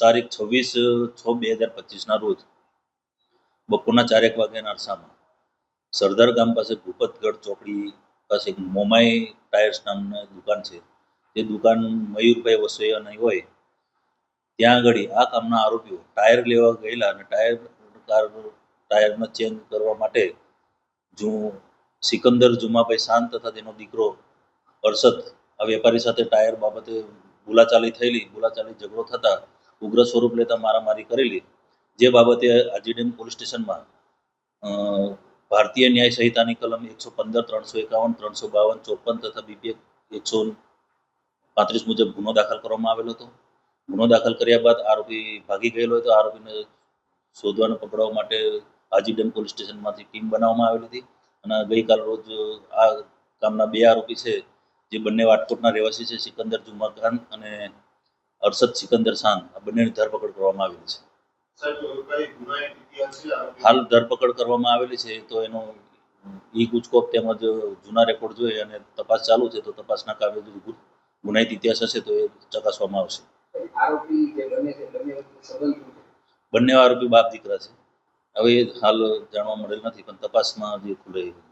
તારીખ 26/6/2025ના રોજ બપોરના 4 વાગ્યાના અરસામાં સરદાર ગામ પાસે ભૂપતગઢ ચોકડી પાસે એક મોમાઈ ટાયર્સ નામની દુકાન છે. તે દુકાન મયુરભાઈ વસોયાની હોય ત્યાં આગળ આ કામના આરોપીઓ ટાયર લેવા ગયેલા અને ટાયરના ચેન્જ કરવા માટે સિકંદર જુમાભાઈ શાંત તથા તેનો દીકરો અરશદ આ વેપારી સાથે ટાયર બાબતે બોલાચાલી ઝઘડો થતા ઉગ્ર સ્વરૂપ લેતા મારામારી કરેલી, જે બાબતે આજીડેમ પોલીસ સ્ટેશનમાં ભારતીય ન્યાય સંહિતાની કલમ 115, 351, 352, 54 તથા બીપીએક 135 મુજબ ગુનો દાખલ કરવામાં આવેલો હતો. ગુનો દાખલ કર્યા બાદ આરોપી ભાગી ગયેલો હતો. આરોપીને શોધવા પકડવા માટે આજીડેમ પોલીસ સ્ટેશનમાંથી ટીમ બનાવવામાં આવેલી હતી અને ગઈકાલ રોજ આ કામના 2 આરોપી છે, જે બંને વાટકોટના રહેવાસી છે, સિકંદર જુમા ખાન અને અરશદ સિકંદર શાન, આ બંનેની ધરપકડ કરવામાં આવેલી છે. હાલ ધરપકડ કરવામાં આવેલી છે તો એનો ઈ ગુજકોપ તેમજ જૂના રેકોર્ડ જોઈ અને તપાસ ચાલુ છે. તો તપાસના કામે ગુનાહિત ઇતિહાસ હશે તો એ ચકાસવામાં આવશે. બંને આરોપી બાપ દીકરા છે. હવે હાલ જાણવા મળેલ નથી, પણ તપાસમાં જે ખુલે